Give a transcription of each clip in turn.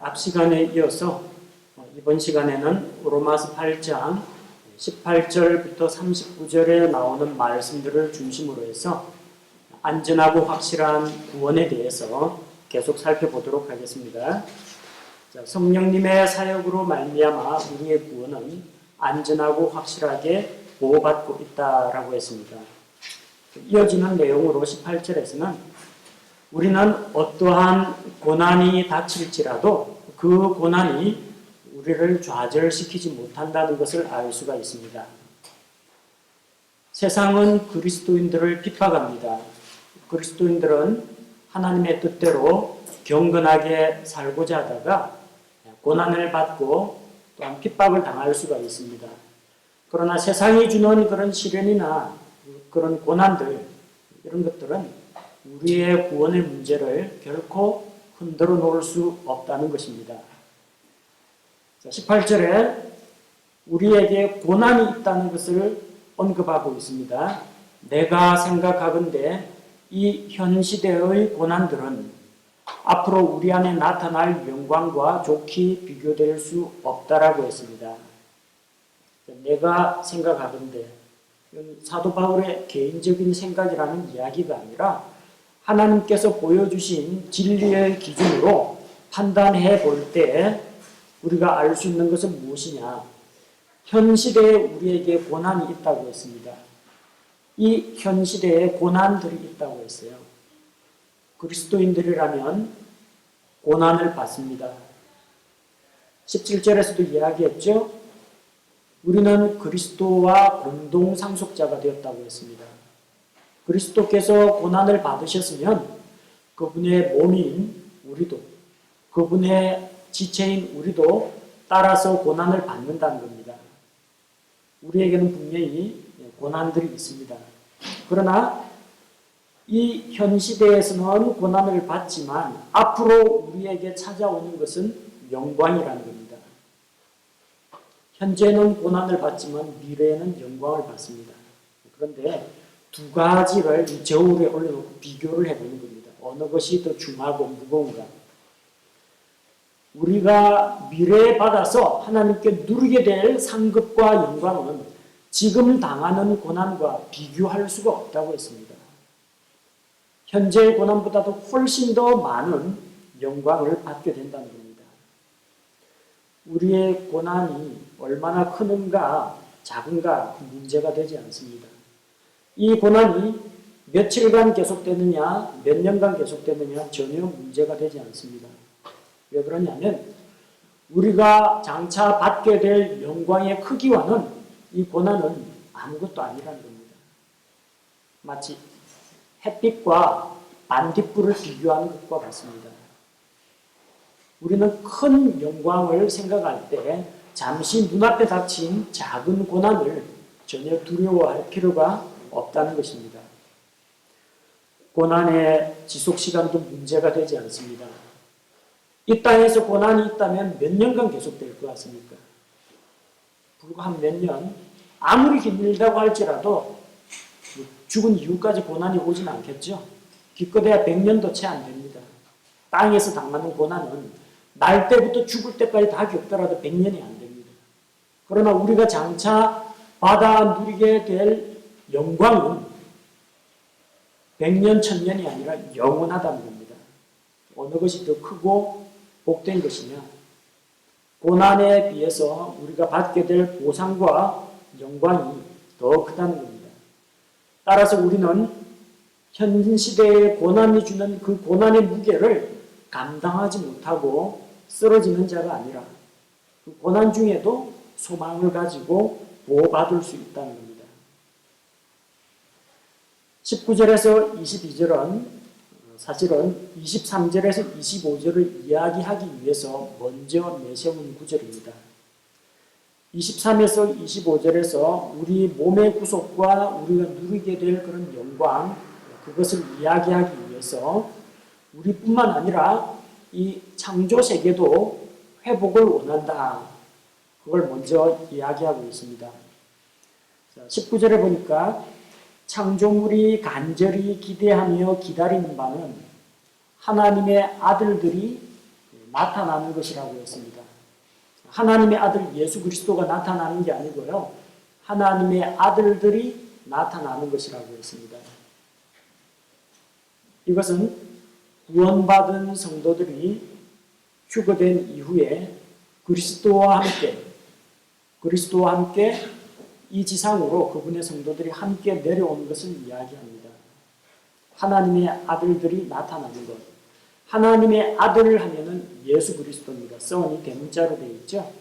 앞 시간에 이어서 이번 시간에는 로마서 8장 18절부터 39절에 나오는 말씀들을 중심으로 해서 안전하고 확실한 구원에 대해서 계속 살펴보도록 하겠습니다. 성령님의 사역으로 말미암아 우리의 구원은 안전하고 확실하게 보호받고 있다라고 했습니다. 이어지는 내용으로 18절에서는 우리는 어떠한 고난이 닥칠지라도 그 고난이 우리를 좌절시키지 못한다는 것을 알 수가 있습니다. 세상은 그리스도인들을 핍박합니다. 그리스도인들은 하나님의 뜻대로 경건하게 살고자 하다가 고난을 받고 또한 핍박을 당할 수가 있습니다. 그러나 세상이 주는 그런 시련이나 그런 고난들, 이런 것들은 우리의 구원의 문제를 결코 흔들어 놓을 수 없다는 것입니다. 18절에 우리에게 고난이 있다는 것을 언급하고 있습니다. 내가 생각하건대 이 현 시대의 고난들은 앞으로 우리 안에 나타날 영광과 좋게 비교될 수 없다라고 했습니다. 내가 생각하건대 사도 바울의 개인적인 생각이라는 이야기가 아니라 하나님께서 보여주신 진리의 기준으로 판단해 볼 때 우리가 알 수 있는 것은 무엇이냐? 현 시대에 우리에게 고난이 있다고 했습니다. 이 현 시대에 고난들이 있다고 했어요. 그리스도인들이라면 고난을 받습니다. 17절에서도 이야기했죠. 우리는 그리스도와 공동 상속자가 되었다고 했습니다. 그리스도께서 고난을 받으셨으면 그분의 몸인 우리도, 그분의 지체인 우리도 따라서 고난을 받는다는 겁니다. 우리에게는 분명히 고난들이 있습니다. 그러나 이 현 시대에서는 고난을 받지만 앞으로 우리에게 찾아오는 것은 영광이라는 겁니다. 현재는 고난을 받지만 미래에는 영광을 받습니다. 그런데 두 가지를 저울에 올려놓고 비교를 해보는 겁니다. 어느 것이 더 중하고 무거운가? 우리가 미래에 받아서 하나님께 누리게 될 상급과 영광은 지금 당하는 고난과 비교할 수가 없다고 했습니다. 현재의 고난보다도 훨씬 더 많은 영광을 받게 된다는 겁니다. 우리의 고난이 얼마나 크는가 작은가 문제가 되지 않습니다. 이 고난이 며칠간 계속되느냐 몇 년간 계속되느냐 전혀 문제가 되지 않습니다. 왜 그러냐면 우리가 장차 받게 될 영광의 크기와는 이 고난은 아무것도 아니라는 겁니다. 마치 햇빛과 반딧불을 비교하는 것과 같습니다. 우리는 큰 영광을 생각할 때 잠시 눈앞에 닥친 작은 고난을 전혀 두려워할 필요가 없다는 것입니다. 고난의 지속시간도 문제가 되지 않습니다. 이 땅에서 고난이 있다면 몇 년간 계속될 것 같습니까? 불과 한 몇 년, 아무리 힘들다고 할지라도 죽은 이후까지 고난이 오진 않겠죠. 기껏해야 100년도 채 안 됩니다. 땅에서 당하는 고난은 날 때부터 죽을 때까지 다 겪더라도 100년이 안 됩니다. 그러나 우리가 장차 받아 누리게 될 영광은 100년, 1000년이 아니라 영원하다는 겁니다. 어느 것이 더 크고 복된 것이냐? 고난에 비해서 우리가 받게 될 보상과 영광이 더 크다는 겁니다. 따라서 우리는 현 시대의 고난이 주는 그 고난의 무게를 감당하지 못하고 쓰러지는 자가 아니라 그 고난 중에도 소망을 가지고 보호받을 수 있다는 겁니다. 19절에서 22절은 사실은 23절에서 25절을 이야기하기 위해서 먼저 내세운 구절입니다. 23에서 25절에서 우리 몸의 구속과 우리가 누리게 될 그런 영광, 그것을 이야기하기 위해서 우리뿐만 아니라 이 창조 세계도 회복을 원한다. 그걸 먼저 이야기하고 있습니다. 19절에 보니까 창조물이 간절히 기대하며 기다리는 바는 하나님의 아들들이 나타나는 것이라고 했습니다. 하나님의 아들 예수 그리스도가 나타나는 게 아니고요. 하나님의 아들들이 나타나는 것이라고 했습니다. 이것은 구원받은 성도들이 휴거된 이후에 그리스도와 함께 이 지상으로 그분의 성도들이 함께 내려오는 것을 이야기합니다. 하나님의 아들들이 나타나는 것. 하나님의 아들 하면은 예수 그리스도입니다. 선이 대문자로 되어 있죠.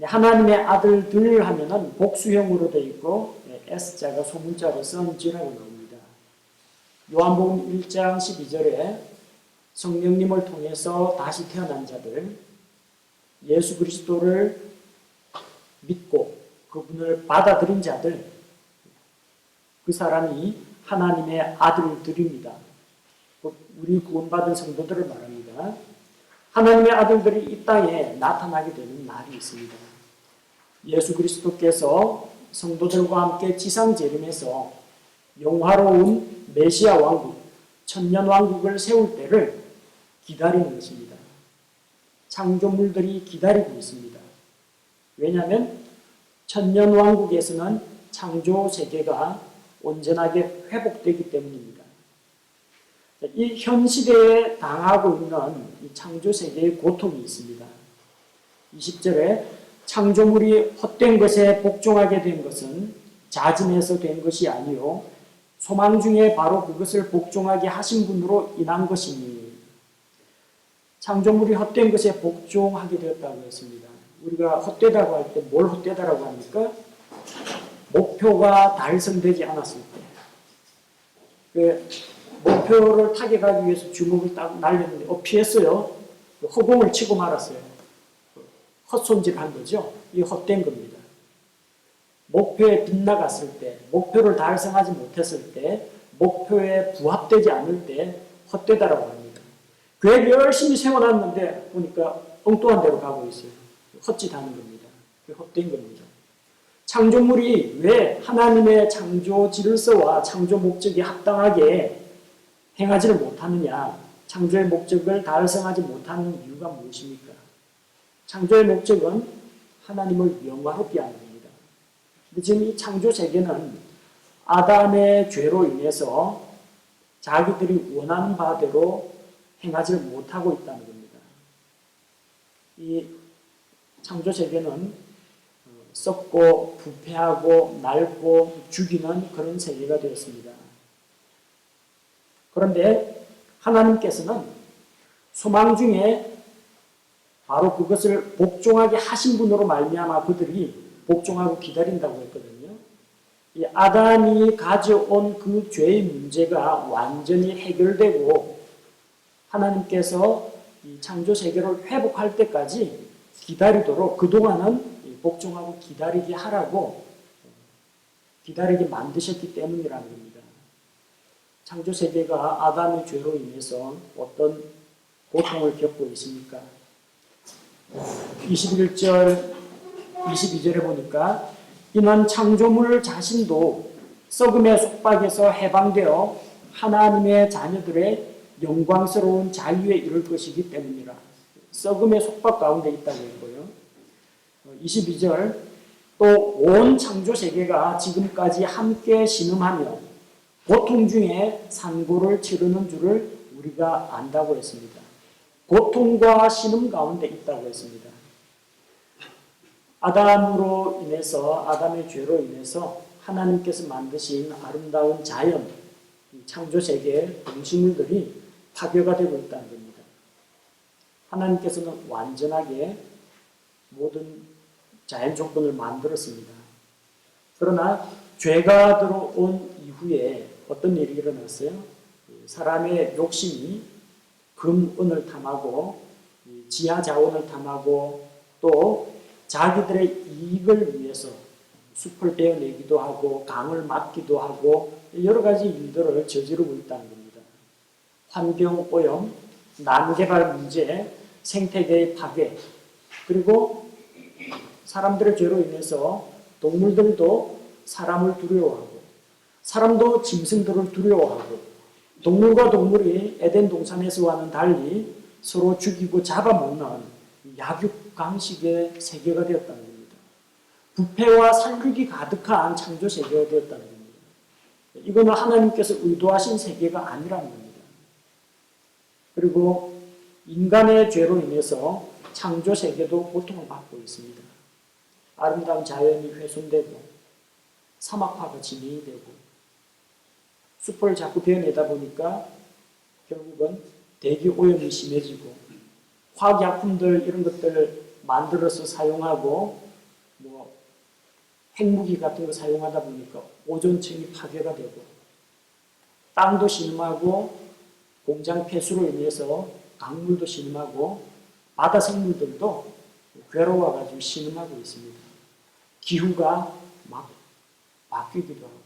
하나님의 아들들 하면은 복수형으로 되어 있고 S자가 소문자로 선지라고 나옵니다. 요한복음 1장 12절에 성령님을 통해서 다시 태어난 자들, 예수 그리스도를 믿고 그분을 받아들인 자들, 그 사람이 하나님의 아들들입니다. 우리 구원받은 성도들을 말합니다. 하나님의 아들들이 이 땅에 나타나게 되는 날이 있습니다. 예수 그리스도께서 성도들과 함께 지상 재림해서 영화로운 메시아 왕국, 천년 왕국을 세울 때를 기다리는 것입니다. 창조물들이 기다리고 있습니다. 왜냐하면 천년 왕국에서는 창조 세계가 온전하게 회복되기 때문입니다. 이 현 시대에 당하고 있는 이 창조 세계의 고통이 있습니다. 20절에 창조물이 헛된 것에 복종하게 된 것은 자진해서 된 것이 아니요 소망 중에 바로 그것을 복종하게 하신 분으로 인한 것이니. 창조물이 헛된 것에 복종하게 되었다고 했습니다. 우리가 헛되다고 할 때 뭘 헛되다라고 합니까? 목표가 달성되지 않았을 때. 목표를 타격하기 위해서 주먹을 딱 날렸는데 피했어요. 허공을 치고 말았어요. 헛손질한 거죠. 이 헛된 겁니다. 목표에 빗나갔을 때, 목표를 달성하지 못했을 때, 목표에 부합되지 않을 때 헛되다라고 합니다. 계획 열심히 세워놨는데 보니까 엉뚱한 데로 가고 있어요. 헛짓하는 겁니다. 헛된 겁니다. 창조물이 왜 하나님의 창조 질서와 창조 목적에 합당하게 행하지를 못하느냐? 창조의 목적을 달성하지 못하는 이유가 무엇입니까? 창조의 목적은 하나님을 영화롭게 하는 겁니다. 근데 지금 이 창조 세계는 아담의 죄로 인해서 자기들이 원하는 바대로 행하지를 못하고 있다는 겁니다. 이 창조 세계는 썩고 부패하고 낡고 죽이는 그런 세계가 되었습니다. 그런데 하나님께서는 소망 중에 바로 그것을 복종하게 하신 분으로 말미암아 그들이 복종하고 기다린다고 했거든요. 이 아담이 가져온 그 죄의 문제가 완전히 해결되고 하나님께서 이 창조 세계를 회복할 때까지 기다리도록 그동안은 복종하고 기다리게 하라고 기다리게 만드셨기 때문이라는 겁니다. 창조 세계가 아담의 죄로 인해서 어떤 고통을 겪고 있습니까? 21절, 22절에 보니까 이는 창조물 자신도 썩음의 속박에서 해방되어 하나님의 자녀들의 영광스러운 자유에 이를 것이기 때문이라. 썩음의 속박 가운데 있다고 했고요. 22절 또 온 창조 세계가 지금까지 함께 신음하며 고통 중에 산고를 치르는 줄을 우리가 안다고 했습니다. 고통과 신음 가운데 있다고 했습니다. 아담으로 인해서 아담의 죄로 인해서 하나님께서 만드신 아름다운 자연, 창조 세계의 동식물들이 파괴가 되고 있다는 겁니다. 하나님께서는 완전하게 모든 자연 조건을 만들었습니다. 그러나 죄가 들어온 이후에 어떤 일이 일어났어요? 사람의 욕심이 금, 은을 탐하고 지하 자원을 탐하고 또 자기들의 이익을 위해서 숲을 베어내기도 하고 강을 막기도 하고 여러 가지 일들을 저지르고 있다는 겁니다. 환경오염, 난개발 문제, 생태계의 파괴, 그리고 사람들의 죄로 인해서 동물들도 사람을 두려워하고 사람도 짐승들을 두려워하고 동물과 동물이 에덴 동산에서와는 달리 서로 죽이고 잡아먹는 약육강식의 세계가 되었다는 겁니다. 부패와 살육이 가득한 창조 세계가 되었다는 겁니다. 이거는 하나님께서 의도하신 세계가 아니라는 겁니다. 그리고 인간의 죄로 인해서 창조 세계도 고통을 받고 있습니다. 아름다운 자연이 훼손되고 사막화가 진행이 되고 숲을 자꾸 베어내다 보니까 결국은 대기 오염이 심해지고 화학약품들 이런 것들 만들어서 사용하고 뭐 핵무기 같은 거 사용하다 보니까 오존층이 파괴가 되고 땅도 신음하고 공장 폐수로 인해서 강물도 신음하고 바다 생물들도 괴로워가지고 신음하고 있습니다. 기후가 막 바뀌기도 하고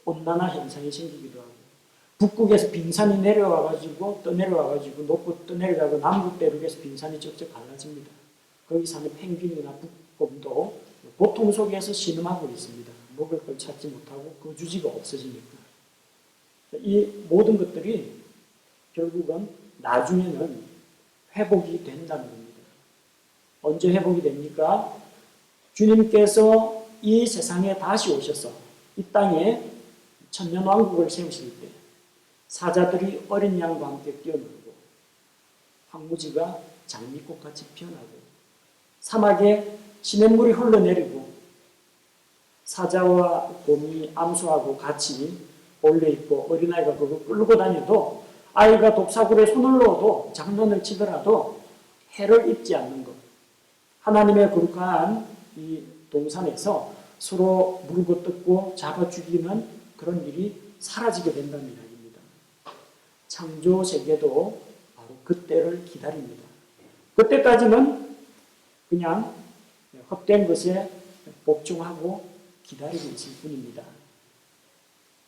온난화 현상이 생기기도 하고 북극에서 빙산이 내려와가지고 떠내려와가지고 높고 떠내려가고 남극 대륙에서 빙산이 쩍쩍 갈라집니다. 거기 사는 펭귄이나 북곰도 고통 속에서 신음하고 있습니다. 먹을 걸 찾지 못하고 거주지가 없어지니까. 이 모든 것들이 결국은 나중에는 회복이 된다는 겁니다. 언제 회복이 됩니까? 주님께서 이 세상에 다시 오셔서 이 땅에 천년왕국을 세우실 때 사자들이 어린 양과 함께 뛰어놀고 황무지가 장미꽃같이 피어나고 사막에 시냇물이 흘러내리고 사자와 곰이 암수하고 같이 올려있고 어린아이가 그걸 끌고 다녀도 아이가 독사굴에 손을 넣어도 장난을 치더라도 해를 입지 않는 것. 하나님의 거룩한 이 동산에서 서로 물고 뜯고 잡아 죽이는 그런 일이 사라지게 된다는 이야기입니다. 창조 세계도 바로 그때를 기다립니다. 그때까지는 그냥 헛된 것에 복종하고 기다리고 있을 뿐입니다.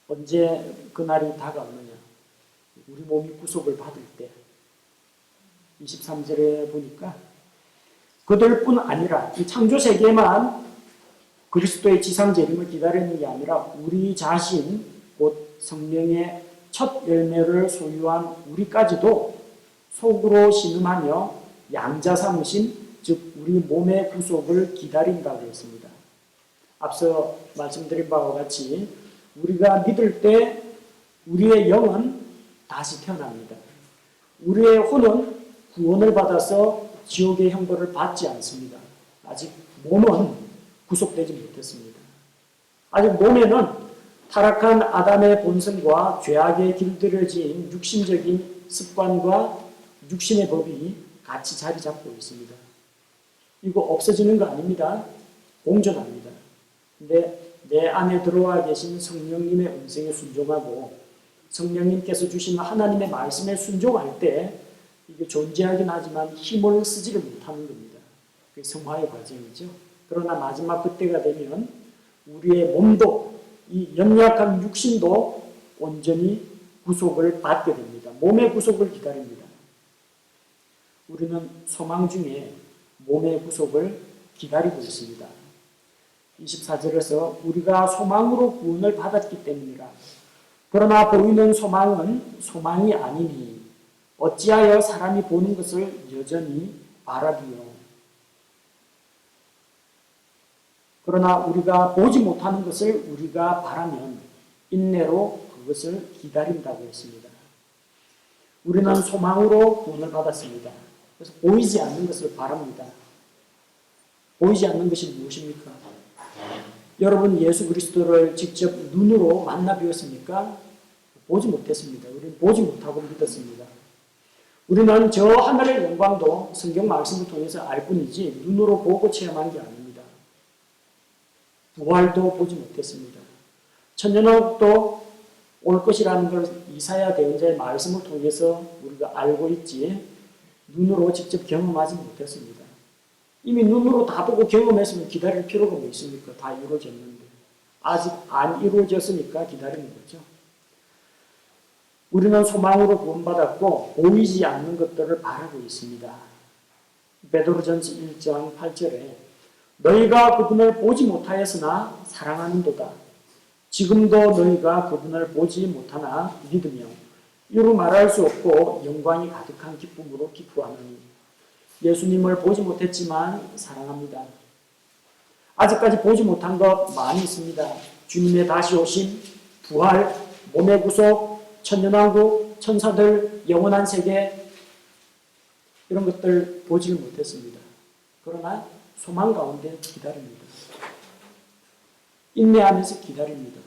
언제 그날이 다가오느냐? 우리 몸이 구속을 받을 때 23절에 보니까 그들뿐 아니라 이 창조 세계만 그리스도의 지상 재림을 기다리는 게 아니라 우리 자신 곧 성령의 첫 열매를 소유한 우리까지도 속으로 신음하며 양자 삼으신 즉 우리 몸의 구속을 기다린다고 했습니다. 앞서 말씀드린 바와 같이 우리가 믿을 때 우리의 영은 다시 태어납니다. 우리의 혼은 구원을 받아서 지옥의 형벌을 받지 않습니다. 아직 몸은 구속되지 못했습니다. 아직 몸에는 타락한 아담의 본성과 죄악에 길들여진 육신적인 습관과 육신의 법이 같이 자리 잡고 있습니다. 이거 없어지는 거 아닙니다. 공존합니다. 근데 내 안에 들어와 계신 성령님의 음성에 순종하고 성령님께서 주신 하나님의 말씀에 순종할 때 이게 존재하긴 하지만 힘을 쓰지를 못하는 겁니다. 그게 성화의 과정이죠. 그러나 마지막 그때가 되면 우리의 몸도 이 연약한 육신도 온전히 구속을 받게 됩니다. 몸의 구속을 기다립니다. 우리는 소망 중에 몸의 구속을 기다리고 있습니다. 24절에서 우리가 소망으로 구원을 받았기 때문이라. 그러나 보이는 소망은 소망이 아니니 어찌하여 사람이 보는 것을 여전히 바라리요. 그러나 우리가 보지 못하는 것을 우리가 바라면 인내로 그것을 기다린다고 했습니다. 우리는 소망으로 구원을 받았습니다. 그래서 보이지 않는 것을 바랍니다. 보이지 않는 것이 무엇입니까? 여러분 예수 그리스도를 직접 눈으로 만나 뵈었습니까? 보지 못했습니다. 우리는 보지 못하고 믿었습니다. 우리는 저 하늘의 영광도 성경 말씀을 통해서 알 뿐이지 눈으로 보고 체험한 게 아닙니다. 부활도 보지 못했습니다. 천년왕국도 올 것이라는 걸 이사야 대언자의 말씀을 통해서 우리가 알고 있지 눈으로 직접 경험하지 못했습니다. 이미 눈으로 다 보고 경험했으면 기다릴 필요가 뭐 있습니까? 다 이루어졌는데. 아직 안 이루어졌으니까 기다리는 거죠. 우리는 소망으로 구원받았고 보이지 않는 것들을 바라고 있습니다. 베드로전서 1장 8절에 너희가 그분을 보지 못하였으나 사랑하는도다. 지금도 너희가 그분을 보지 못하나 믿으며 이루 말할 수 없고 영광이 가득한 기쁨으로 기뻐하노니 예수님을 보지 못했지만 사랑합니다. 아직까지 보지 못한 것 많이 있습니다. 주님의 다시 오심, 부활, 몸의 구속, 천년왕국, 천사들, 영원한 세계 이런 것들 보지를 못했습니다. 그러나 소망 가운데 기다립니다. 인내하면서 기다립니다.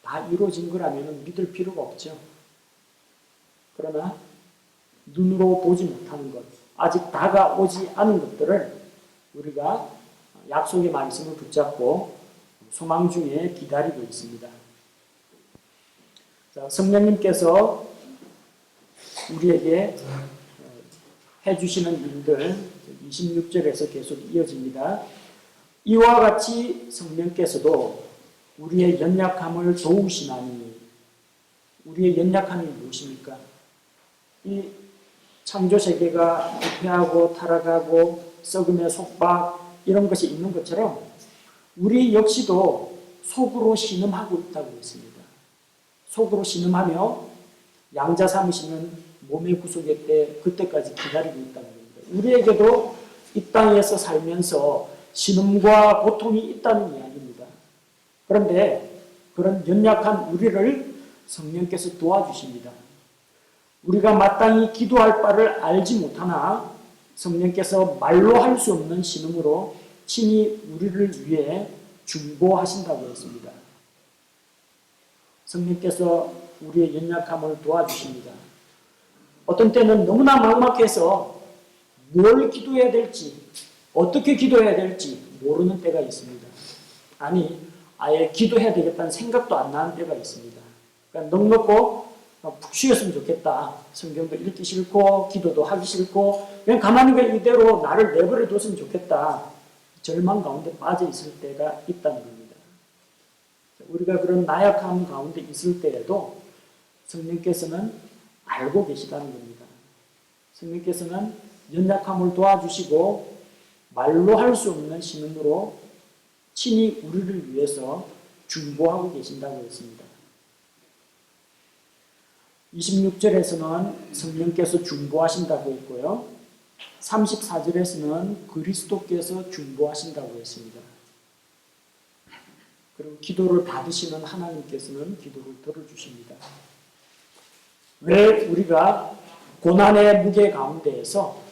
다 이루어진 거라면 믿을 필요가 없죠. 그러나 눈으로 보지 못하는 것, 아직 다가오지 않은 것들을 우리가 약속의 말씀을 붙잡고 소망 중에 기다리고 있습니다. 자, 성령님께서 우리에게 해주시는 일들 26절에서 계속 이어집니다. 이와 같이 성령께서도 우리의 연약함을 도우시나니, 우리의 연약함이 무엇입니까? 이 창조세계가 부패하고 타락하고 썩음의 속박 이런 것이 있는 것처럼 우리 역시도 속으로 신음하고 있다고 했습니다. 속으로 신음하며 양자 삼으시는 몸의 구속의 때 그때까지 기다리고 있다는 겁니다. 우리에게도 이 땅에서 살면서 신음과 고통이 있다는 이야기입니다. 그런데 그런 연약한 우리를 성령께서 도와주십니다. 우리가 마땅히 기도할 바를 알지 못하나 성령께서 말로 할 수 없는 신음으로 친히 우리를 위해 중보하신다고 했습니다. 성령께서 우리의 연약함을 도와주십니다. 어떤 때는 너무나 막막해서 뭘 기도해야 될지, 어떻게 기도해야 될지 모르는 때가 있습니다. 아니, 아예 기도해야 되겠다는 생각도 안 나는 때가 있습니다. 그러니까 넉넉고 푹 쉬었으면 좋겠다. 성경도 읽기 싫고 기도도 하기 싫고 그냥 가만히 이대로 나를 내버려 뒀으면 좋겠다. 절망 가운데 빠져 있을 때가 있다는 겁니다. 우리가 그런 나약함 가운데 있을 때에도 성령께서는 알고 계시다는 겁니다. 성령께서는 연약함을 도와주시고 말로 할 수 없는 신음으로 친히 우리를 위해서 중보하고 계신다고 했습니다. 26절에서는 성령께서 중보하신다고 했고요. 34절에서는 그리스도께서 중보하신다고 했습니다. 그리고 기도를 받으시는 하나님께서는 기도를 들어주십니다. 왜 우리가 고난의 무게 가운데에서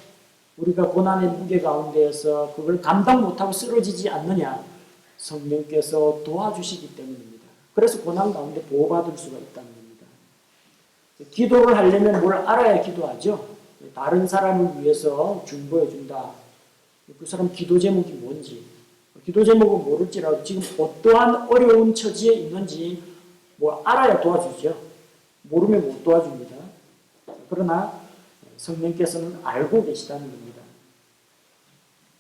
그걸 감당 못하고 쓰러지지 않느냐? 성령께서 도와주시기 때문입니다. 그래서 고난 가운데 보호받을 수가 있다는 겁니다. 기도를 하려면 뭘 알아야 기도하죠. 다른 사람을 위해서 중보해 준다. 그 사람 기도 제목이 뭔지, 기도 제목은 모를지라도 지금 어떠한 어려운 처지에 있는지 뭐 알아야 도와주죠. 모르면 못 도와줍니다. 그러나 성령께서는 알고 계시다는 겁니다.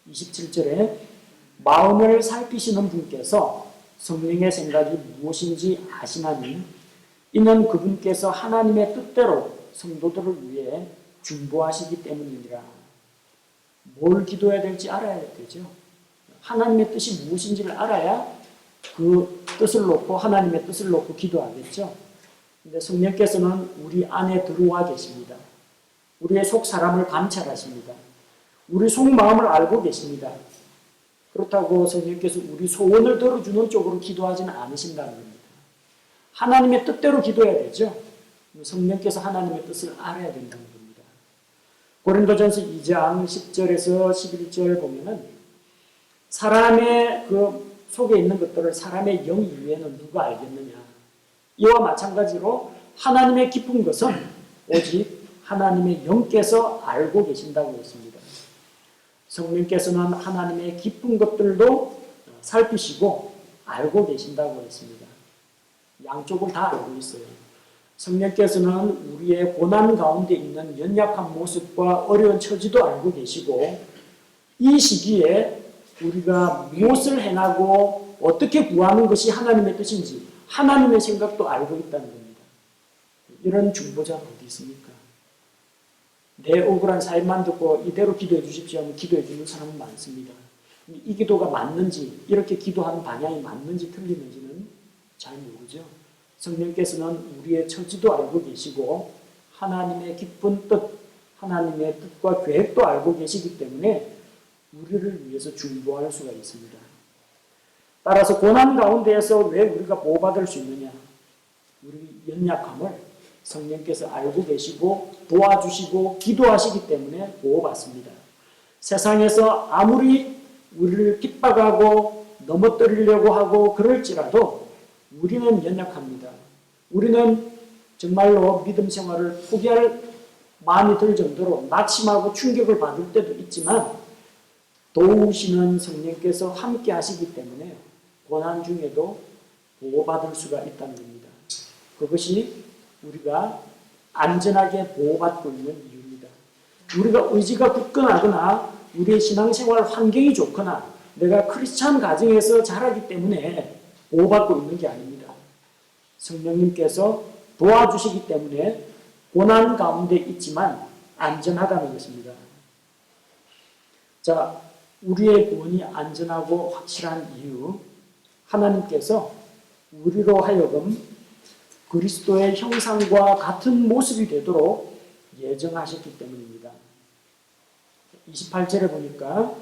27절에 마음을 살피시는 분께서 성령의 생각이 무엇인지 아시나니 이는 그분께서 하나님의 뜻대로 성도들을 위해 중보하시기 때문이니라. 뭘 기도해야 될지 알아야 되죠. 하나님의 뜻이 무엇인지를 알아야 그 뜻을 놓고 하나님의 뜻을 놓고 기도하겠죠. 근데 성령께서는 우리 안에 들어와 계십니다. 우리의 속 사람을 감찰하십니다. 우리 속 마음을 알고 계십니다. 그렇다고 성령께서 우리 소원을 들어주는 쪽으로 기도하지는 않으신다는 겁니다. 하나님의 뜻대로 기도해야 되죠. 성령께서 하나님의 뜻을 알아야 된다는 겁니다. 고린도전서 2장 10절에서 11절 보면은 사람의 그 속에 있는 것들을 사람의 영 이외에는 누가 알겠느냐. 이와 마찬가지로 하나님의 깊은 것은 오직 하나님의 영께서 알고 계신다고 했습니다. 성령께서는 하나님의 깊은 것들도 살피시고 알고 계신다고 했습니다. 양쪽을 다 알고 있어요. 성령께서는 우리의 고난 가운데 있는 연약한 모습과 어려운 처지도 알고 계시고 이 시기에 우리가 무엇을 행하고 어떻게 구하는 것이 하나님의 뜻인지 하나님의 생각도 알고 있다는 겁니다. 이런 중보자가 어디 있습니까? 내 억울한 사연만 듣고 이대로 기도해 주십시오 하면 기도해 주는 사람은 많습니다. 이 기도가 맞는지 이렇게 기도하는 방향이 맞는지 틀리는지는 잘 모르죠. 성령께서는 우리의 처지도 알고 계시고 하나님의 깊은 뜻, 하나님의 뜻과 계획도 알고 계시기 때문에 우리를 위해서 중보할 수가 있습니다. 따라서 고난 가운데에서 왜 우리가 보호받을 수 있느냐? 우리 연약함을 성령께서 알고 계시고 도와주시고 기도하시기 때문에 보호받습니다. 세상에서 아무리 우리를 핍박하고 넘어뜨리려고 하고 그럴지라도 우리는 연약합니다. 우리는 정말로 믿음 생활을 포기할 마음이 들 정도로 낙심하고 충격을 받을 때도 있지만 도우시는 성령께서 함께 하시기 때문에 고난 중에도 보호받을 수가 있다는 겁니다. 그것이 우리가 안전하게 보호받고 있는 이유입니다. 우리가 의지가 굳건하거나 우리의 신앙생활 환경이 좋거나 내가 크리스찬 가정에서 자라기 때문에 보호받고 있는 게 아닙니다. 성령님께서 도와주시기 때문에 고난 가운데 있지만 안전하다는 것입니다. 자, 우리의 구원이 안전하고 확실한 이유, 하나님께서 우리로 하여금 그리스도의 형상과 같은 모습이 되도록 예정하셨기 때문입니다. 28절에 보니까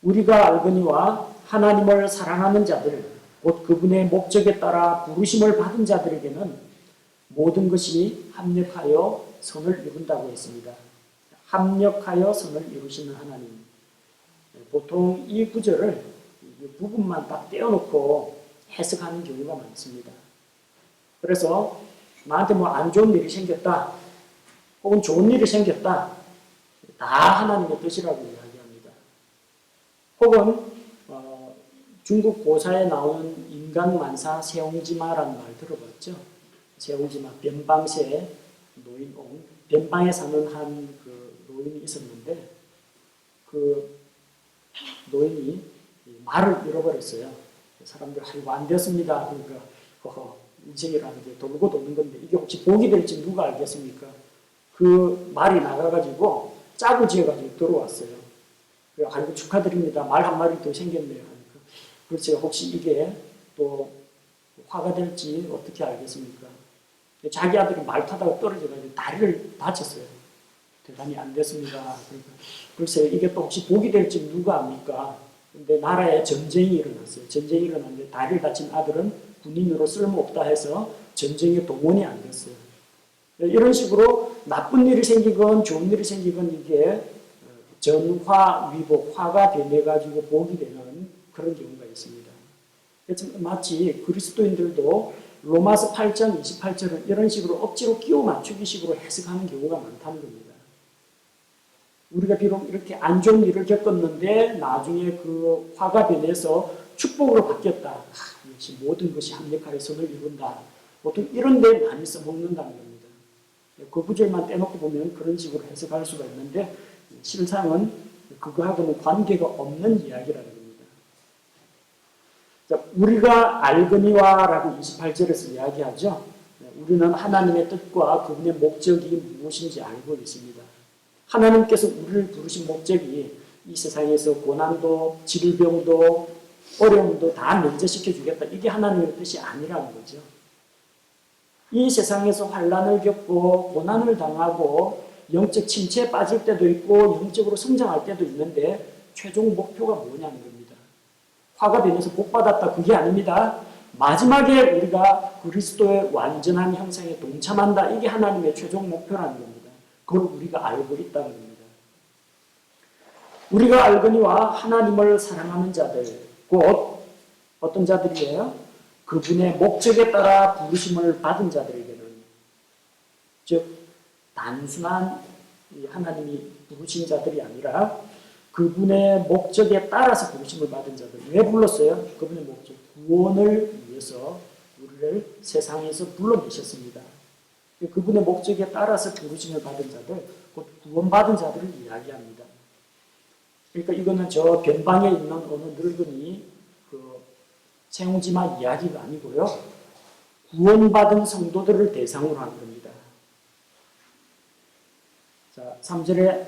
우리가 알거니와 하나님을 사랑하는 자들, 곧 그분의 목적에 따라 부르심을 받은 자들에게는 모든 것이 합력하여 선을 이룬다고 했습니다. 합력하여 선을 이루시는 하나님. 보통 이 구절을 이 부분만 딱 떼어놓고 해석하는 경우가 많습니다. 그래서 나한테 뭐 안 좋은 일이 생겼다, 혹은 좋은 일이 생겼다, 다 하나님의 뜻이라고 이야기합니다. 혹은 중국 고사에 나오는 인간만사 세옹지마라는 말 들어봤죠? 세옹지마, 변방세 노인옹, 변방에 사는 한 그 노인이 있었는데 그 노인이 말을 잃어버렸어요. 사람들 아이고 안 됐습니다. 그러니까 인생이라는 게 돌고 도는 건데 이게 혹시 복이 될지 누가 알겠습니까? 그 말이 나가가지고 짝을 지어가지고 들어왔어요. 그래, 아이고 축하드립니다. 말 한 마리 더 생겼네요. 하니까 그렇죠. 혹시 이게 또 화가 될지 어떻게 알겠습니까? 자기 아들이 말 타다가 떨어져가지고 다리를 다쳤어요. 대단히 안 됐습니다. 그러니까 글쎄 이게 또 혹시 복이 될지 누가 압니까? 근데 나라에 전쟁이 일어났어요. 전쟁이 일어났는데 다리를 다친 아들은 군인으로 쓸모없다 해서 전쟁에 동원이 안 됐어요. 이런 식으로 나쁜 일이 생기건 좋은 일이 생기건 이게 전화위복, 화가 변해가지고 복이 되는 그런 경우가 있습니다. 그래서 마치 그리스도인들도 로마서 8장 28절을 이런 식으로 억지로 끼워 맞추기 식으로 해석하는 경우가 많다는 겁니다. 우리가 비록 이렇게 안 좋은 일을 겪었는데 나중에 그 화가 변해서 축복으로 바뀌었다. 역시 모든 것이 합력하여 선을 이룬다. 보통 이런 데 많이 써먹는다는 겁니다. 그 구절만 떼놓고 보면 그런 식으로 해석할 수가 있는데 실상은 그거하고는 관계가 없는 이야기라는 겁니다. 자, 우리가 알거니와라고 28절에서 이야기하죠. 우리는 하나님의 뜻과 그분의 목적이 무엇인지 알고 있습니다. 하나님께서 우리를 부르신 목적이 이 세상에서 고난도, 질병도, 어려움도 다 면제시켜 주겠다. 이게 하나님의 뜻이 아니라는 거죠. 이 세상에서 환난을 겪고 고난을 당하고 영적 침체에 빠질 때도 있고 영적으로 성장할 때도 있는데 최종 목표가 뭐냐는 겁니다. 화가 변해서 복받았다. 그게 아닙니다. 마지막에 우리가 그리스도의 완전한 형상에 동참한다. 이게 하나님의 최종 목표라는 겁니다. 그걸 우리가 알고 있다는 겁니다. 우리가 알거니와 하나님을 사랑하는 자들, 곧 어떤 자들이에요? 그분의 목적에 따라 부르심을 받은 자들에게는, 즉 단순한 하나님이 부르신 자들이 아니라 그분의 목적에 따라서 부르심을 받은 자들. 왜 불렀어요? 그분의 목적, 구원을 위해서 우리를 세상에서 불러내셨습니다. 그분의 목적에 따라서 부르심을 받은 자들, 곧 구원받은 자들을 이야기합니다. 그러니까 이거는 저 변방에 있는 어느 늙은이 그 세옹지마 이야기가 아니고요. 구원받은 성도들을 대상으로 하는 겁니다. 자, 3절에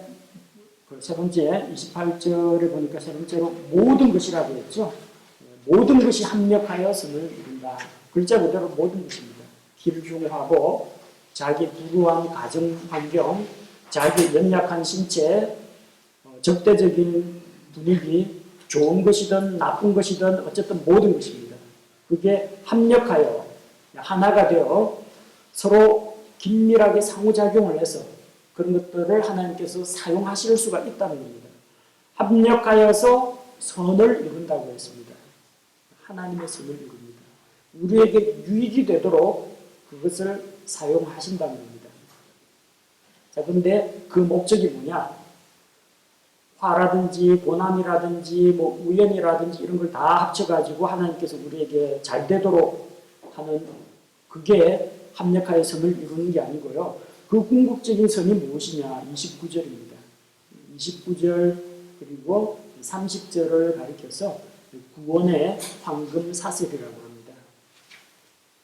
그 세 번째 28절에 보니까 세 번째로 모든 것이라고 했죠. 모든 것이 합력하여 선을 이룬다. 글자 그대로 모든 것입니다. 힐중하고 자기 불우한 가정 환경, 자기 연약한 신체, 적대적인 분위기, 좋은 것이든 나쁜 것이든 어쨌든 모든 것입니다. 그게 합력하여 하나가 되어 서로 긴밀하게 상호작용을 해서 그런 것들을 하나님께서 사용하실 수가 있다는 겁니다. 합력하여서 선을 이룬다고 했습니다. 하나님의 선을 이룹니다. 우리에게 유익이 되도록 그것을 사용하신다는 겁니다. 자, 그런데 그 목적이 뭐냐? 화라든지 고난이라든지 뭐 우연이라든지 이런 걸 다 합쳐가지고 하나님께서 우리에게 잘 되도록 하는 그게 합력하여 선을 이루는 게 아니고요. 그 궁극적인 선이 무엇이냐? 29절입니다. 29절 그리고 30절을 가리켜서 구원의 황금사슬이라고 합니다.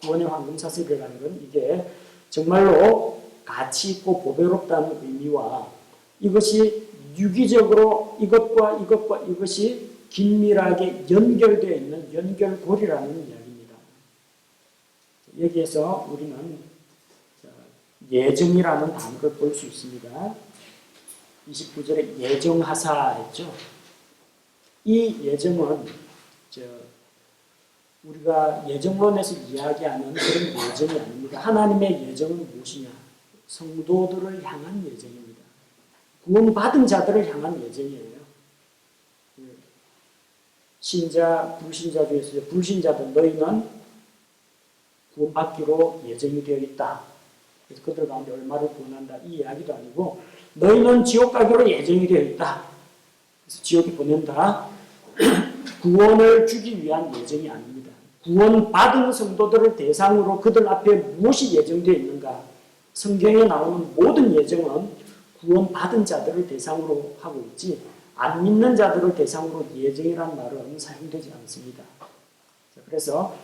구원의 황금사슬이라는 건 이게 정말로 가치 있고 보배롭다는 의미와 이것이 유기적으로 이것과 이것이 긴밀하게 연결되어 있는 연결고리라는 이야기입니다. 여기에서 우리는 예정이라는 단어를 볼 수 있습니다. 29절에 예정하사 했죠. 이 예정은 우리가 예정론에서 이야기하는 그런 예정이 아닙니다. 하나님의 예정은 무엇이냐? 성도들을 향한 예정입니다. 구원받은 자들을 향한 예정이에요. 신자, 불신자 중에서 불신자들 너희는 구원받기로 예정이 되어 있다. 그래서 그들 가운데 얼마를 구원한다. 이 이야기도 아니고 너희는 지옥 가기로 예정이 되어 있다. 그래서 지옥에 보낸다. 구원을 주기 위한 예정이 아닙니다. 구원받은 성도들을 대상으로 그들 앞에 무엇이 예정되어 있는가? 성경에 나오는 모든 예정은 구원받은 자들을 대상으로 하고 있지 안 믿는 자들을 대상으로 예정이라는 말은 사용되지 않습니다. 그래서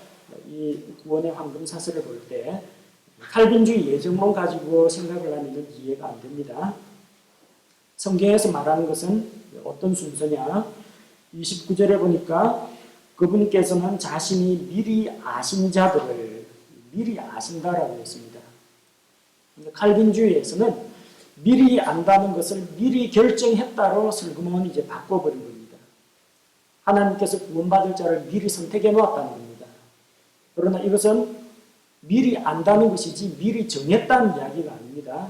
이 구원의 황금사슬을 볼 때 칼빈주의 예정론 가지고 생각을 하면 이해가 안 됩니다. 성경에서 말하는 것은 어떤 순서냐? 29절에 보니까 그분께서는 자신이 미리 아신 자들을 미리 아신다라고 했습니다. 칼빈주의에서는 미리 안다는 것을 미리 결정했다로 슬그머니 이제 바꿔버린 겁니다. 하나님께서 구원받을 자를 미리 선택해 놓았다는 겁니다. 그러나 이것은 미리 안다는 것이지 미리 정했다는 이야기가 아닙니다.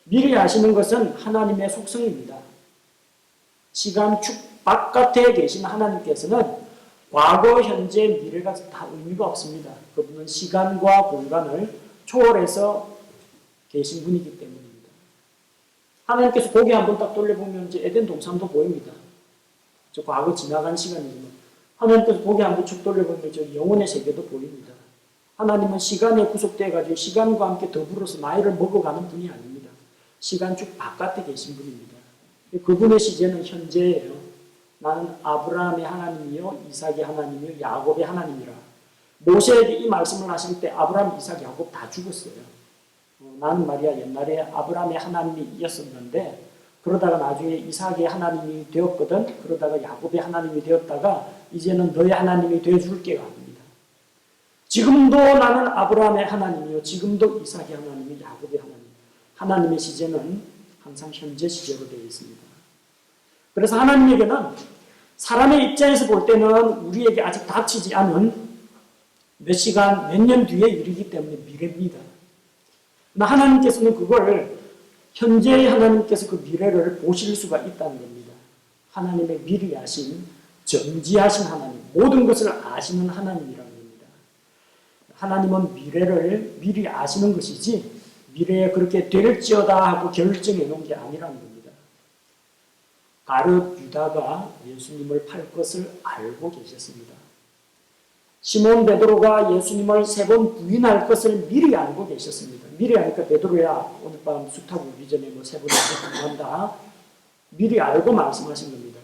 미리 아시는 것은 하나님의 속성입니다. 시간 축 바깥에 계신 하나님께서는 과거, 현재, 미래가 다 의미가 없습니다. 그분은 시간과 공간을 초월해서 계신 분이기 때문입니다. 하나님께서 고개 한번 딱 돌려보면 이제 에덴 동산도 보입니다. 저 과거 지나간 시간이지만 하나님께서 고개 한번 쭉 돌려보면 저 영혼의 세계도 보입니다. 하나님은 시간에 구속되어가지고 시간과 함께 더불어서 나이를 먹어가는 분이 아닙니다. 시간 쭉 바깥에 계신 분입니다. 그분의 시제는 현재예요. 나는 아브라함의 하나님이요 이삭의 하나님이요 야곱의 하나님이라. 모세에게 이 말씀을 하실 때 아브라함, 이삭, 야곱 다 죽었어요. 나는 말이야 옛날에 아브라함의 하나님이었었는데 그러다가 나중에 이삭의 하나님이 되었거든. 그러다가 야곱의 하나님이 되었다가 이제는 너의 하나님이 되어줄게가 아닙니다. 지금도 나는 아브라함의 하나님이요 지금도 이삭의 하나님이 야곱의 하나님. 하나님의 시제는 항상 현재 시제로 되어 있습니다. 그래서 하나님에게는 사람의 입장에서 볼 때는 우리에게 아직 닥치지 않은 몇 시간, 몇 년 뒤의 일이기 때문에 미래입니다. 그러나 하나님께서는 그걸 현재의 하나님께서 그 미래를 보실 수가 있다는 겁니다. 하나님의 미리 아신, 전지하신 하나님, 모든 것을 아시는 하나님이라는 겁니다. 하나님은 미래를 미리 아시는 것이지 미래에 그렇게 될지어다 하고 결정해 놓은 게 아니라는 겁니다. 가룟 유다가 예수님을 팔 것을 알고 계셨습니다. 시몬 베드로가 예수님을 3번 부인할 것을 미리 알고 계셨습니다. 미리 아니까 베드로야 오늘 밤 술 타고 오기 전에 뭐 3번 부인한다. 미리 알고 말씀하신 겁니다.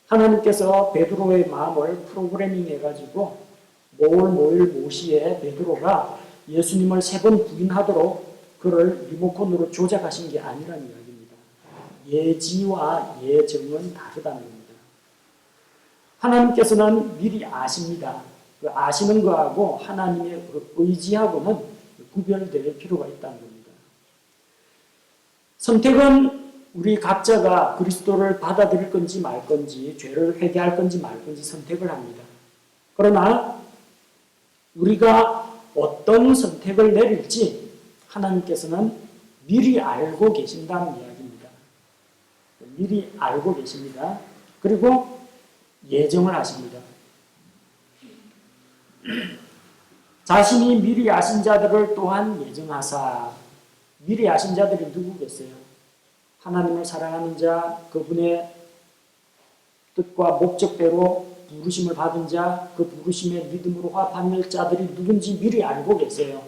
하나님께서 베드로의 마음을 프로그래밍 해가지고 모시에 베드로가 예수님을 3번 부인하도록 그를 리모컨으로 조작하신 게 아니라는 이야기입니다. 예지와 예정은 다르다는 겁니다. 하나님께서는 미리 아십니다. 그 아시는 거하고 하나님의 그 의지하고는 구별될 필요가 있다는 겁니다. 선택은 우리 각자가 그리스도를 받아들일 건지 말 건지, 죄를 회개할 건지 말 건지 선택을 합니다. 그러나 우리가 어떤 선택을 내릴지 하나님께서는 미리 알고 계신다는 이야기입니다. 미리 알고 계십니다. 그리고 예정을 하십니다. 자신이 미리 아신 자들을 또한 예정하사. 미리 아신 자들이 누구겠어요? 하나님을 사랑하는 자, 그분의 뜻과 목적대로 부르심을 받은 자, 그 부르심에 믿음으로 화합할 자들이 누군지 미리 알고 계세요.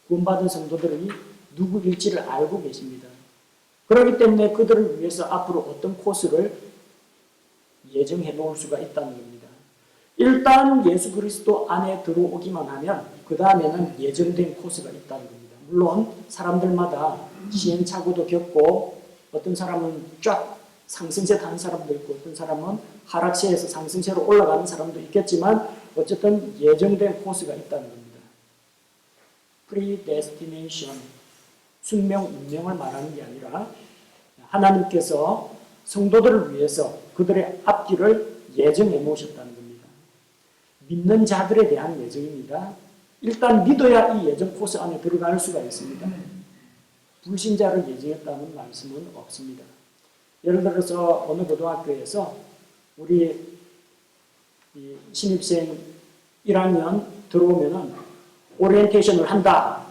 구원받은 성도들이 누구일지를 알고 계십니다. 그렇기 때문에 그들을 위해서 앞으로 어떤 코스를 예정해 놓을 수가 있다는 겁니다. 일단 예수 그리스도 안에 들어오기만 하면 그 다음에는 예정된 코스가 있다는 겁니다. 물론 사람들마다 시행착오도 겪고 어떤 사람은 쫙 상승세 타는 사람도 있고 어떤 사람은 하락세에서 상승세로 올라가는 사람도 있겠지만 어쨌든 예정된 코스가 있다는 겁니다. predestination, 숙명, 운명을 말하는 게 아니라 하나님께서 성도들을 위해서 그들의 앞길을 예정해 놓으셨다는 겁니다. 믿는 자들에 대한 예정입니다. 일단 믿어야 이 예정 코스 안에 들어갈 수가 있습니다. 불신자를 예정했다는 말씀은 없습니다. 예를 들어서 어느 고등학교에서 우리 신입생 1학년 들어오면은 오리엔테이션을 한다.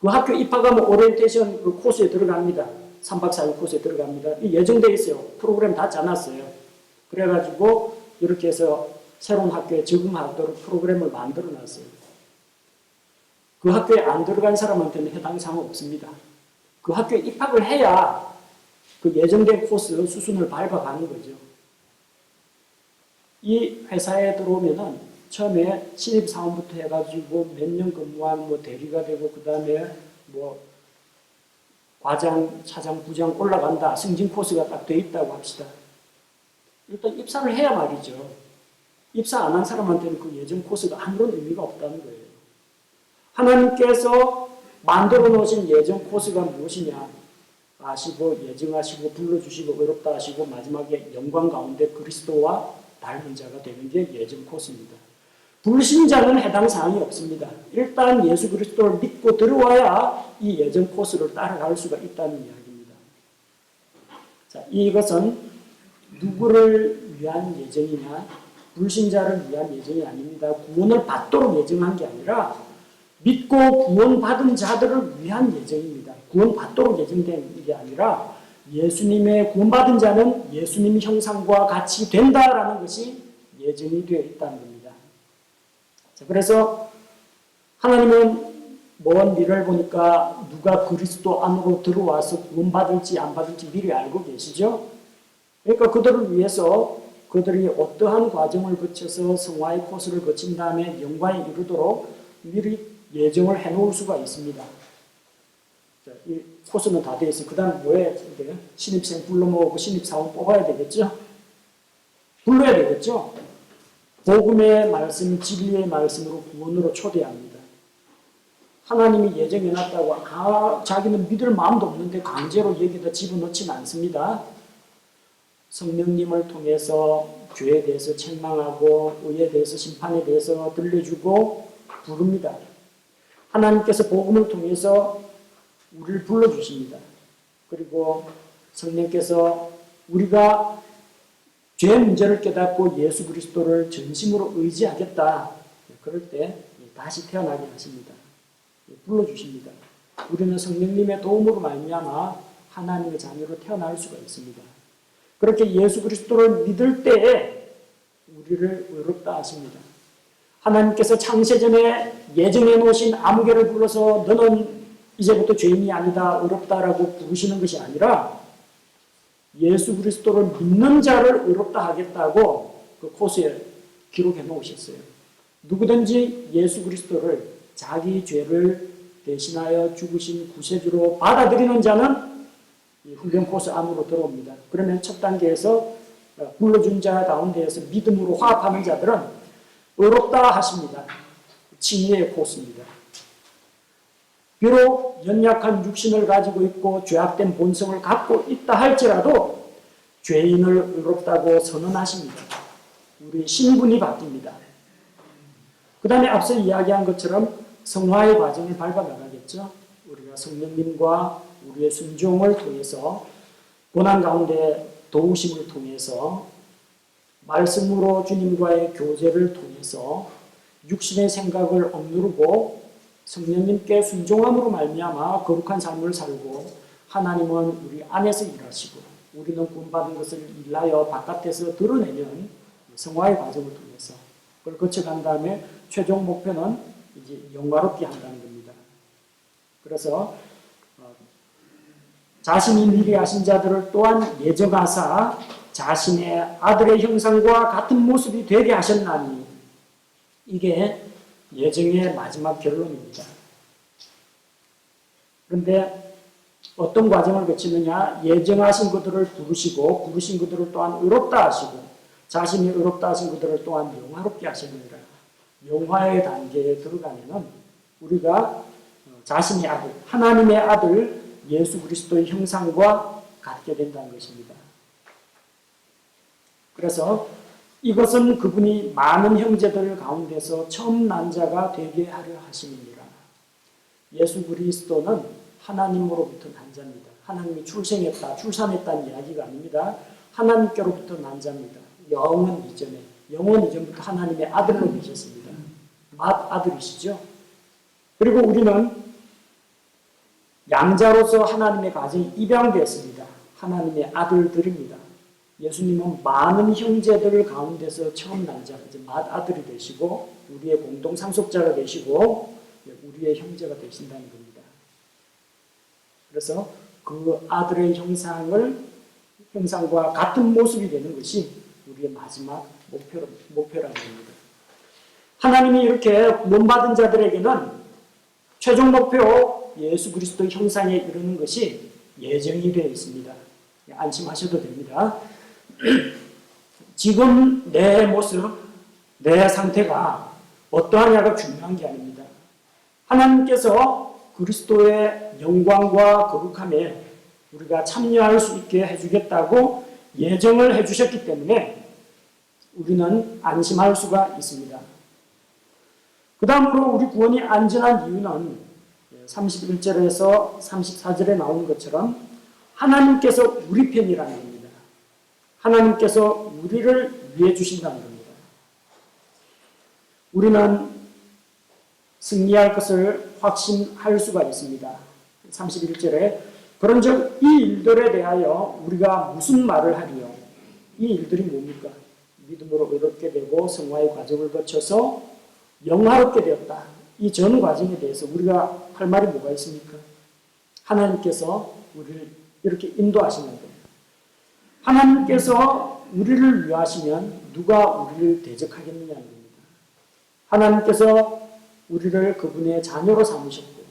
그 학교 입학하면 오리엔테이션 그 코스에 들어갑니다. 3박 4일 코스에 들어갑니다. 예정되어 있어요. 프로그램 다 짜놨어요. 그래가지고 이렇게 해서 새로운 학교에 적응하도록 프로그램을 만들어 놨어요. 그 학교에 안 들어간 사람한테는 해당 사항은 없습니다. 그 학교에 입학을 해야 그 예정된 코스 수순을 밟아가는 거죠. 이 회사에 들어오면은 처음에 신입사원부터 해가지고 몇 년 근무한 뭐 대리가 되고 그 다음에 뭐 과장, 차장, 부장 올라간다. 승진 코스가 딱 돼 있다고 합시다. 일단 입사를 해야 말이죠. 입사 안 한 사람한테는 그 예정 코스가 아무런 의미가 없다는 거예요. 하나님께서 만들어 놓으신 예정 코스가 무엇이냐 아시고 예정하시고 불러주시고 의롭다 하시고 마지막에 영광 가운데 그리스도와 닮은 자가 되는 게 예정 코스입니다. 불신자는 해당 사항이 없습니다. 일단 예수 그리스도를 믿고 들어와야 이 예정 코스를 따라갈 수가 있다는 이야기입니다. 자, 이것은 누구를 위한 예정이냐? 불신자를 위한 예정이 아닙니다. 구원을 받도록 예정한 게 아니라 믿고 구원받은 자들을 위한 예정입니다. 구원받도록 예정된 게 아니라 예수님의 구원받은 자는 예수님 형상과 같이 된다라는 것이 예정이 되어 있다는 겁니다. 자, 그래서 하나님은 먼 미래를 보니까 누가 그리스도 안으로 들어와서 구원받을지 안 받을지 미리 알고 계시죠? 그러니까 그들을 위해서 그들이 어떠한 과정을 거쳐서 성화의 코스를 거친 다음에 영광에 이르도록 미리 예정을 해놓을 수가 있습니다. 자, 이 코스는 다 되어 있어요. 그 다음 뭐 해야 돼요? 신입생 불러 모으고 신입사원 뽑아야 되겠죠? 불러야 되겠죠? 복음의 말씀, 진리의 말씀으로 구원으로 초대합니다. 하나님이 예정해놨다고 자기는 믿을 마음도 없는데 강제로 여기다 집어넣지는 않습니다. 성령님을 통해서 죄에 대해서 책망하고 의에 대해서 심판에 대해서 들려주고 부릅니다. 하나님께서 복음을 통해서 우리를 불러주십니다. 그리고 성령께서 우리가 죄의 문제를 깨닫고 예수 그리스도를 전심으로 의지하겠다. 그럴 때 다시 태어나게 하십니다. 불러주십니다. 우리는 성령님의 도움으로 말미암아 하나님의 자녀로 태어날 수가 있습니다. 그렇게 예수 그리스도를 믿을 때에 우리를 의롭다 하십니다. 하나님께서 창세전에 예정해 놓으신 아무개를 불러서 너는 이제부터 죄인이 아니다, 의롭다라고 부르시는 것이 아니라 예수 그리스도를 믿는 자를 의롭다 하겠다고 그 코스에 기록해 놓으셨어요. 누구든지 예수 그리스도를 자기 죄를 대신하여 죽으신 구세주로 받아들이는 자는 이 훈련 코스 안으로 들어옵니다. 그러면 첫 단계에서 불러준 자 가운데에서 믿음으로 화합하는 자들은 어렵다 하십니다. 칭의의 코스입니다. 비록 연약한 육신을 가지고 있고 죄악된 본성을 갖고 있다 할지라도 죄인을 의롭다고 선언하십니다. 우리 신분이 바뀝니다. 그 다음에 앞서 이야기한 것처럼 성화의 과정을 밟아나가겠죠. 우리가 성령님과 우리의 순종을 통해서 고난 가운데 도우심을 통해서 말씀으로 주님과의 교제를 통해서 육신의 생각을 억누르고 성령님께 순종함으로 말미암아 거룩한 삶을 살고 하나님은 우리 안에서 일하시고 우리는 구원받은 것을 일하여 바깥에서 드러내는 성화의 과정을 통해서 그걸 거쳐간 다음에 최종 목표는 이제 영화롭게 한다는 겁니다. 그래서 자신이 미리 하신 자들을 또한 예정하사 자신의 아들의 형상과 같은 모습이 되게 하셨나니 이게 예정의 마지막 결론입니다. 그런데 어떤 과정을 거치느냐? 예정하신 그들을 부르시고 부르신 그들을 또한 의롭다 하시고 자신이 의롭다 하신 그들을 또한 영화롭게 하시느니라. 영화의 단계에 들어가면은 우리가 자신의 아들, 하나님의 아들 예수 그리스도의 형상과 같게 된다는 것입니다. 그래서 이것은 그분이 많은 형제들 가운데서 처음 난 자가 되게 하려 하심이니라. 예수 그리스도는 하나님으로부터 난 자입니다. 하나님이 출산했다는 이야기가 아닙니다. 하나님께로부터 난 자입니다. 영원 이전부터 하나님의 아들로 계셨습니다. 맏아들이시죠. 그리고 우리는 양자로서 하나님의 가정에 입양되었습니다. 하나님의 아들들입니다. 예수님은 많은 형제들 가운데서 처음 난 자, 이제 맏아들이 되시고 우리의 공동 상속자가 되시고 우리의 형제가 되신다는 겁니다. 그래서 그 아들의 형상과 같은 모습이 되는 것이 우리의 마지막 목표라는 겁니다. 하나님이 이렇게 구원받은 자들에게는 최종 목표 예수 그리스도의 형상에 이르는 것이 예정이 되어 있습니다. 안심하셔도 됩니다. 지금 내 모습, 내 상태가 어떠하냐가 중요한 게 아닙니다. 하나님께서 그리스도의 영광과 거룩함에 우리가 참여할 수 있게 해주겠다고 예정을 해주셨기 때문에 우리는 안심할 수가 있습니다. 그 다음으로 우리 구원이 안전한 이유는 31절에서 34절에 나오는 것처럼 하나님께서 우리 편이라는 겁니다. 하나님께서 우리를 위해 주신다는 겁니다. 우리는 승리할 것을 확신할 수가 있습니다. 31절에 그런즉 이 일들에 대하여 우리가 무슨 말을 하리요? 이 일들이 뭡니까? 믿음으로 의롭게 되고 성화의 과정을 거쳐서 영화롭게 되었다. 이 전 과정에 대해서 우리가 할 말이 뭐가 있습니까? 하나님께서 우리를 이렇게 인도하시는 거예요. 하나님께서 우리를 위하시면 누가 우리를 대적하겠느냐는 겁니다. 하나님께서 우리를 그분의 자녀로 삼으셨고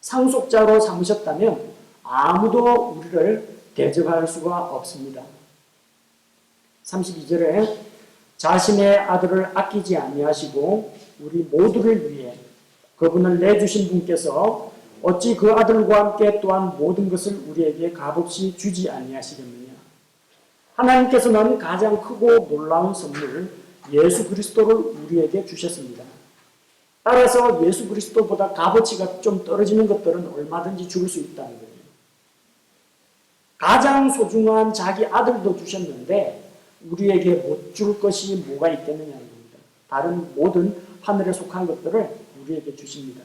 상속자로 삼으셨다면 아무도 우리를 대적할 수가 없습니다. 32절에 자신의 아들을 아끼지 아니하시고 우리 모두를 위해 그분을 내주신 분께서 어찌 그 아들과 함께 또한 모든 것을 우리에게 값없이 주지 아니하시겠느냐. 하나님께서는 가장 크고 놀라운 선물 예수 그리스도를 우리에게 주셨습니다. 따라서 예수 그리스도보다 값어치가 좀 떨어지는 것들은 얼마든지 줄 수 있다는 거예요. 가장 소중한 자기 아들도 주셨는데 우리에게 못 줄 것이 뭐가 있겠느냐는 겁니다. 다른 모든 하늘에 속한 것들을 우리에게 주십니다.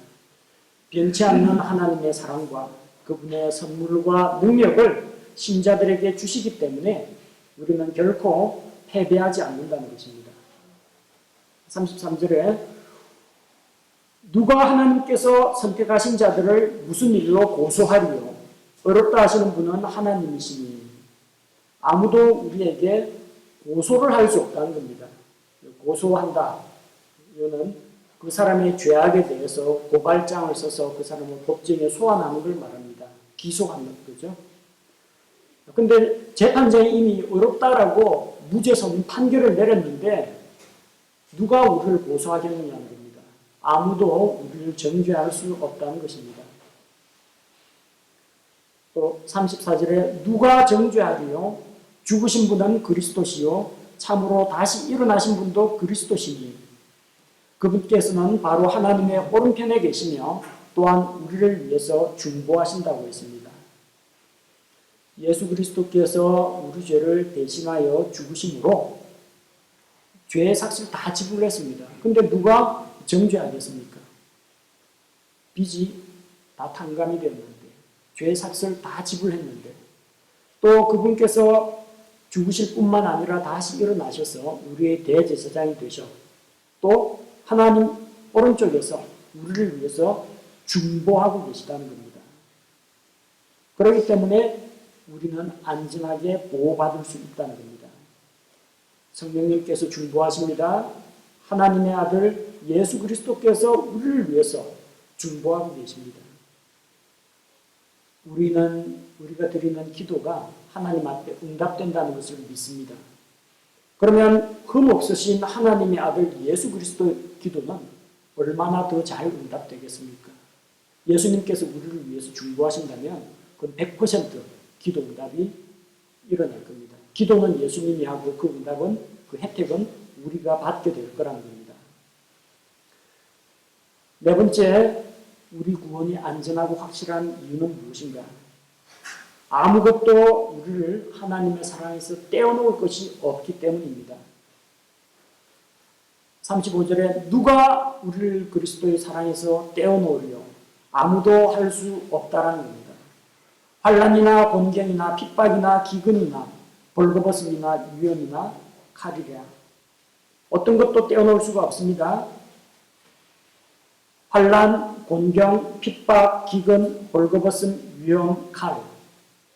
변치 않는 하나님의 사랑과 그분의 선물과 능력을 신자들에게 주시기 때문에 우리는 결코 패배하지 않는다는 것입니다. 33절에 누가 하나님께서 선택하신 자들을 무슨 일로 고소하리요? 어렵다 하시는 분은 하나님이시니 아무도 우리에게 고소를 할 수 없다는 겁니다. 고소한다. 이거는 그 사람의 죄악에 대해서 고발장을 써서 그 사람을 법정에 소환하는 걸 말합니다. 기소하는 거죠. 근데 재판장이 이미 어렵다라고 무죄 선고 판결을 내렸는데 누가 우리를 고소하겠느냐는 겁니다. 아무도 우리를 정죄할 수 없다는 것입니다. 또 34절에 누가 정죄하리요? 죽으신 분은 그리스도시요 참으로 다시 일어나신 분도 그리스도시니 그분께서는 바로 하나님의 오른편에 계시며 또한 우리를 위해서 중보하신다고 했습니다. 예수 그리스도께서 우리 죄를 대신하여 죽으심으로 죄의 삭을 다 지불했습니다. 근데 누가 정죄하겠습니까? 빚이 다 탕감이 되었는데 죄의 삭을 다 지불했는데 또 그분께서 죽으실 뿐만 아니라 다시 일어나셔서 우리의 대제사장이 되셔 또 하나님 오른쪽에서 우리를 위해서 중보하고 계시다는 겁니다. 그렇기 때문에 우리는 안전하게 보호받을 수 있다는 겁니다. 성령님께서 중보하십니다. 하나님의 아들 예수 그리스도께서 우리를 위해서 중보하고 계십니다. 우리가 드리는 기도가 하나님 앞에 응답된다는 것을 믿습니다. 그러면 흠없으신 하나님의 아들 예수 그리스도의 기도는 얼마나 더 잘 응답되겠습니까? 예수님께서 우리를 위해서 중보하신다면 그건 100% 기도 응답이 일어날 겁니다. 기도는 예수님이 하고 그 응답은 그 혜택은 우리가 받게 될 거라는 겁니다. 네 번째, 우리 구원이 안전하고 확실한 이유는 무엇인가? 아무것도 우리를 하나님의 사랑에서 떼어놓을 것이 없기 때문입니다. 35절에 누가 우리를 그리스도의 사랑에서 떼어놓으리요? 아무도 할 수 없다라는 겁니다. 환난이나 곤경이나 핍박이나 기근이나 벌거벗음이나 위험이나 칼이랴. 어떤 것도 떼어놓을 수가 없습니다. 환난, 곤경, 핍박, 기근, 벌거벗음, 위험, 칼.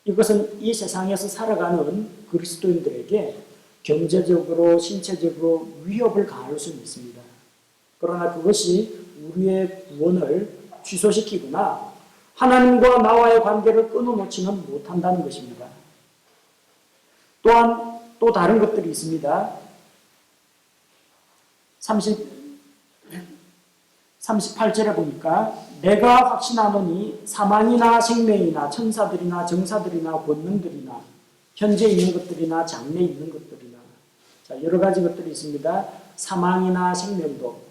이것은 이 세상에서 살아가는 그리스도인들에게 경제적으로, 신체적으로 위협을 가할 수는 있습니다. 그러나 그것이 우리의 구원을 취소시키거나 하나님과 나와의 관계를 끊어놓지는 못한다는 것입니다. 또한 또 다른 것들이 있습니다. 38절에 보니까 내가 확신하노니 사망이나 생명이나 천사들이나 정사들이나 권능들이나 현재 있는 것들이나 장래 있는 것들이나 자, 여러 가지 것들이 있습니다. 사망이나 생명도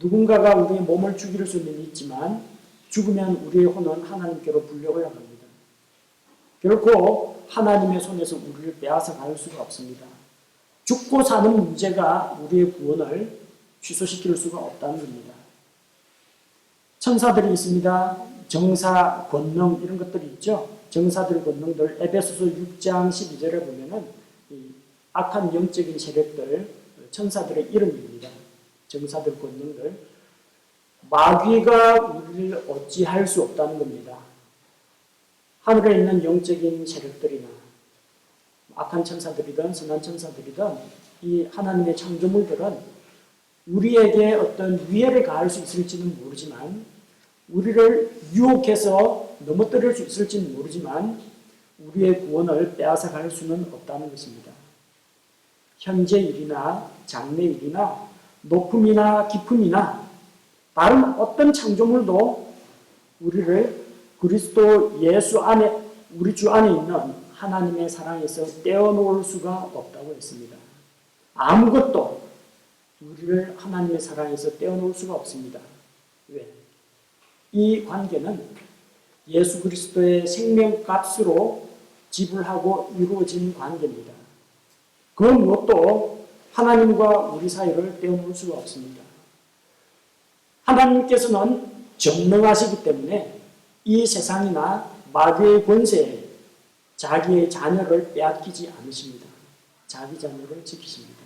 누군가가 우리의 몸을 죽일 수는 있지만 죽으면 우리의 혼은 하나님께로 불려 올라갑니다. 결코 하나님의 손에서 우리를 빼앗아 갈 수가 없습니다. 죽고 사는 문제가 우리의 구원을 취소시킬 수가 없다는 겁니다. 천사들이 있습니다. 정사, 권능 이런 것들이 있죠. 정사들, 권능들 에베소서 6장 12절에 보면은 이 악한 영적인 세력들, 천사들의 이름입니다. 정사들, 권능들. 마귀가 우리를 어찌할 수 없다는 겁니다. 하늘에 있는 영적인 세력들이나 악한 천사들이든 선한 천사들이든 이 하나님의 창조물들은 우리에게 어떤 위해를 가할 수 있을지는 모르지만 우리를 유혹해서 넘어뜨릴 수 있을지는 모르지만 우리의 구원을 빼앗아 갈 수는 없다는 것입니다. 현재 일이나 장래 일이나 높음이나 깊음이나 다른 어떤 창조물도 우리를 그리스도 예수 안에 우리 주 안에 있는 하나님의 사랑에서 떼어놓을 수가 없다고 했습니다. 아무것도 우리를 하나님의 사랑에서 떼어놓을 수가 없습니다. 왜? 이 관계는 예수 그리스도의 생명값으로 지불하고 이루어진 관계입니다. 그 무엇도 하나님과 우리 사이를 떼어놓을 수가 없습니다. 하나님께서는 전능하시기 때문에 이 세상이나 마귀의 권세에 자기의 자녀를 빼앗기지 않으십니다. 자기 자녀를 지키십니다.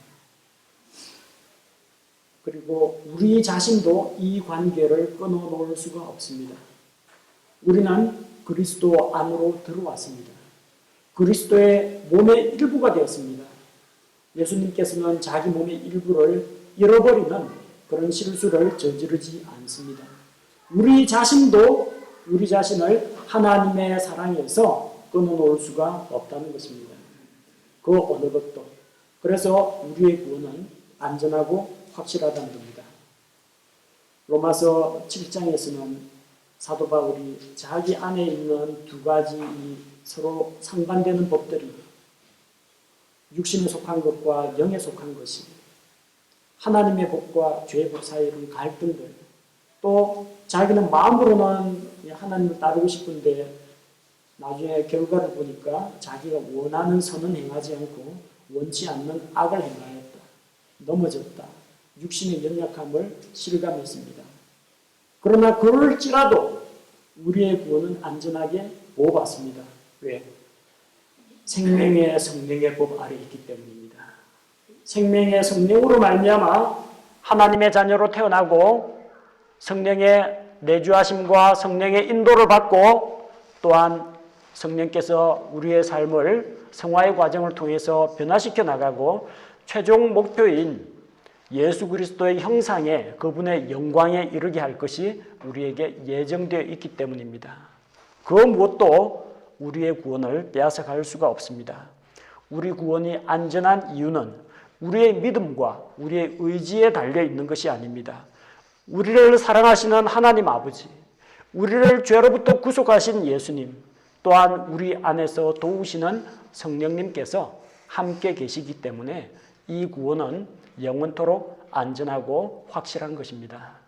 그리고 우리 자신도 이 관계를 끊어놓을 수가 없습니다. 우리는 그리스도 안으로 들어왔습니다. 그리스도의 몸의 일부가 되었습니다. 예수님께서는 자기 몸의 일부를 잃어버리는 그런 실수를 저지르지 않습니다. 우리 자신도 우리 자신을 하나님의 사랑에서 끊어놓을 수가 없다는 것입니다. 그 어느 것도. 그래서 우리의 구원은 안전하고 확실하다는 겁니다. 로마서 7장에서는 사도 바울이 자기 안에 있는 두 가지 서로 상반되는 법들이 육신에 속한 것과 영에 속한 것이 하나님의 법과 죄의 법 사이의 갈등들, 또 자기는 마음으로는 하나님을 따르고 싶은데 나중에 결과를 보니까 자기가 원하는 선은 행하지 않고 원치 않는 악을 행하였다. 넘어졌다. 육신의 연약함을 실감했습니다. 그러나 그럴지라도 우리의 구원은 안전하게 보호받습니다. 왜? 생명의 성령의 법 아래 있기 때문입니다. 생명의 성령으로 말미암아 하나님의 자녀로 태어나고 성령의 내주하심과 성령의 인도를 받고 또한 성령께서 우리의 삶을 성화의 과정을 통해서 변화시켜 나가고 최종 목표인 예수 그리스도의 형상에 그분의 영광에 이르게 할 것이 우리에게 예정되어 있기 때문입니다. 그 무엇도 우리의 구원을 빼앗아갈 수가 없습니다. 우리 구원이 안전한 이유는 우리의 믿음과 우리의 의지에 달려 있는 것이 아닙니다. 우리를 사랑하시는 하나님 아버지, 우리를 죄로부터 구속하신 예수님, 또한 우리 안에서 도우시는 성령님께서 함께 계시기 때문에 이 구원은 영원토록 안전하고 확실한 것입니다.